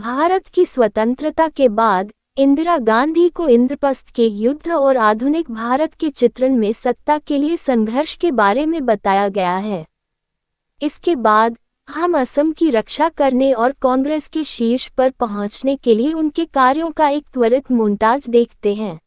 भारत की स्वतंत्रता के बाद इंदिरा गांधी को इंद्रप्रस्थ के युद्ध और आधुनिक भारत के चित्रण में सत्ता के लिए संघर्ष के बारे में बताया गया है। इसके बाद हम असम की रक्षा करने और कांग्रेस के शीर्ष पर पहुंचने के लिए उनके कार्यों का एक त्वरित मोन्टाज देखते हैं।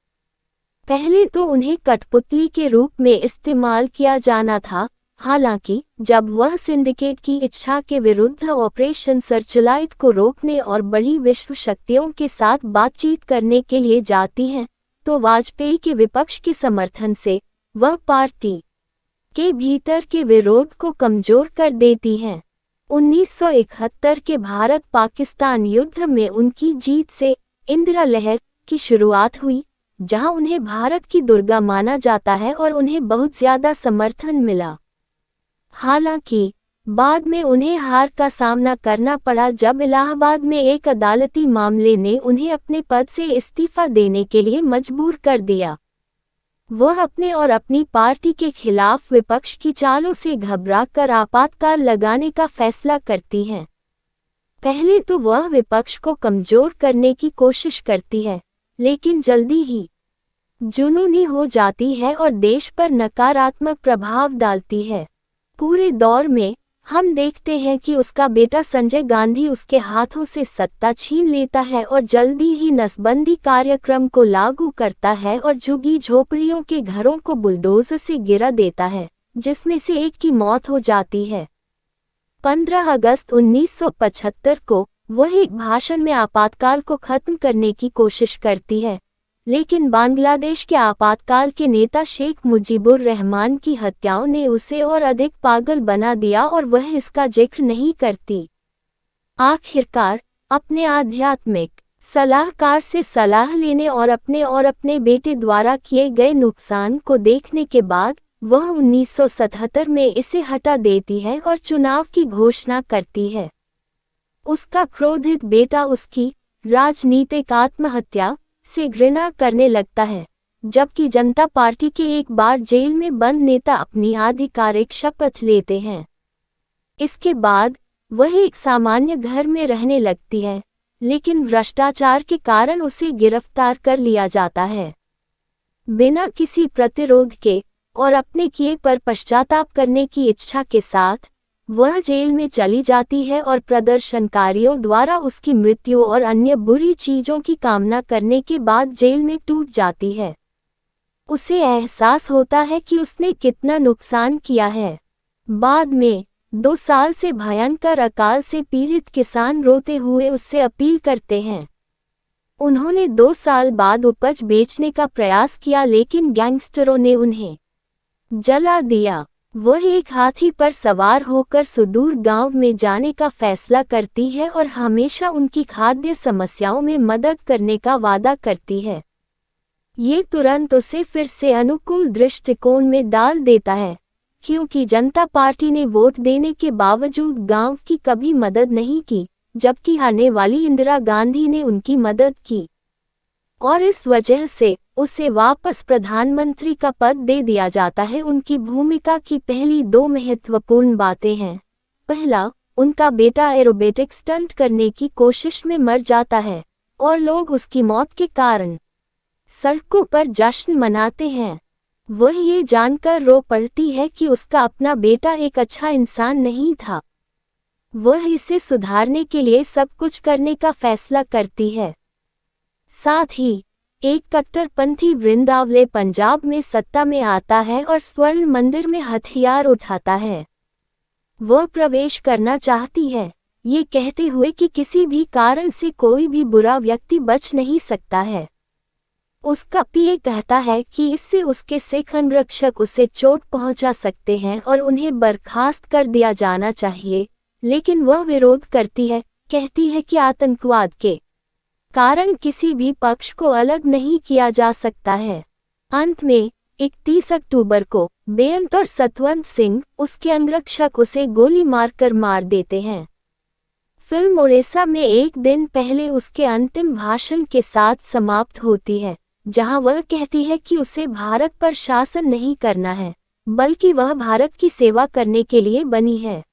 पहले तो उन्हें कठपुतली के रूप में इस्तेमाल किया जाना था, हालांकि जब वह सिंडिकेट की इच्छा के विरुद्ध ऑपरेशन सर्चलाइट को रोकने और बड़ी विश्व शक्तियों के साथ बातचीत करने के लिए जाती हैं, तो वाजपेयी के विपक्ष के समर्थन से वह पार्टी के भीतर के विरोध को कमजोर कर देती हैं। 1971 के भारत पाकिस्तान युद्ध में उनकी जीत से इंदिरा लहर की शुरुआत हुई, जहां उन्हें भारत की दुर्गा माना जाता है और उन्हें बहुत ज्यादा समर्थन मिला। हालांकि बाद में उन्हें हार का सामना करना पड़ा जब इलाहाबाद में एक अदालती मामले ने उन्हें अपने पद से इस्तीफा देने के लिए मजबूर कर दिया। वह अपने और अपनी पार्टी के खिलाफ विपक्ष की चालों से घबराकर आपातकाल लगाने का फैसला करती हैं। पहले तो वह विपक्ष को कमजोर करने की कोशिश करती है, लेकिन जल्दी ही जुनूनी हो जाती है और देश पर नकारात्मक प्रभाव डालती है। पूरे दौर में हम देखते हैं कि उसका बेटा संजय गांधी उसके हाथों से सत्ता छीन लेता है और जल्दी ही नसबंदी कार्यक्रम को लागू करता है और झुग्गी झोपड़ियों के घरों को बुलडोजर से गिरा देता है, जिसमें से एक की मौत हो जाती है। 15 अगस्त 1975 को वह एक भाषण में आपातकाल को खत्म करने की कोशिश करती है, लेकिन बांग्लादेश के आपातकाल के नेता शेख मुजीबुर रहमान की हत्याओं ने उसे और अधिक पागल बना दिया और वह इसका जिक्र नहीं करती। आखिरकार अपने आध्यात्मिक सलाहकार से सलाह लेने और अपने बेटे द्वारा किए गए नुकसान को देखने के बाद वह 1977 में इसे हटा देती है और चुनाव की घोषणा करती है। उसका क्रोधित बेटा उसकी राजनीतिक आत्महत्या से घृणा करने लगता है, जबकि जनता पार्टी के एक बार जेल में बंद नेता अपनी आधिकारिक शपथ लेते हैं। इसके बाद वह एक सामान्य घर में रहने लगती है, लेकिन भ्रष्टाचार के कारण उसे गिरफ्तार कर लिया जाता है। बिना किसी प्रतिरोध के और अपने किए पर पश्चाताप करने की इच्छा के साथ वह जेल में चली जाती है और प्रदर्शनकारियों द्वारा उसकी मृत्यु और अन्य बुरी चीजों की कामना करने के बाद जेल में टूट जाती है। उसे एहसास होता है कि उसने कितना नुकसान किया है। बाद में 2 साल से भयंकर अकाल से पीड़ित किसान रोते हुए उससे अपील करते हैं। उन्होंने 2 साल बाद उपज बेचने का प्रयास किया, लेकिन गैंगस्टरों ने उन्हें जला दिया। वह एक हाथी पर सवार होकर सुदूर गांव में जाने का फैसला करती है और हमेशा उनकी खाद्य समस्याओं में मदद करने का वादा करती है। ये तुरंत उसे फिर से अनुकूल दृष्टिकोण में डाल देता है, क्योंकि जनता पार्टी ने वोट देने के बावजूद गांव की कभी मदद नहीं की, जबकि आने वाली इंदिरा गांधी ने उनकी मदद की, और इस वजह से उसे वापस प्रधानमंत्री का पद दे दिया जाता है। उनकी भूमिका की पहली 2 महत्वपूर्ण बातें हैं। पहला, उनका बेटा एरोबेटिक स्टंट करने की कोशिश में मर जाता है और लोग उसकी मौत के कारण सड़कों पर जश्न मनाते हैं। वह ये जानकर रो पड़ती है कि उसका अपना बेटा एक अच्छा इंसान नहीं था। वह इसे सुधारने के लिए सब कुछ करने का फैसला करती है। साथ ही एक कट्टरपंथी वृंदावले पंजाब में सत्ता में आता है और स्वर्ण मंदिर में हथियार उठाता है। वह प्रवेश करना चाहती है, ये कहते हुए कि किसी भी कारण से कोई भी बुरा व्यक्ति बच नहीं सकता है। उसका पीए कहता है कि इससे उसके सिख अंगरक्षक उसे चोट पहुंचा सकते हैं और उन्हें बर्खास्त कर दिया जाना चाहिए, लेकिन वह विरोध करती है, कहती है कि आतंकवाद के कारण किसी भी पक्ष को अलग नहीं किया जा सकता है। अंत में 31 अक्टूबर को बेअंत और सतवंत सिंह, उसके अंगरक्षक, उसे गोली मारकर मार देते हैं। फिल्म ओडिशा में एक दिन पहले उसके अंतिम भाषण के साथ समाप्त होती है, जहां वह कहती है कि उसे भारत पर शासन नहीं करना है, बल्कि वह भारत की सेवा करने के लिए बनी है।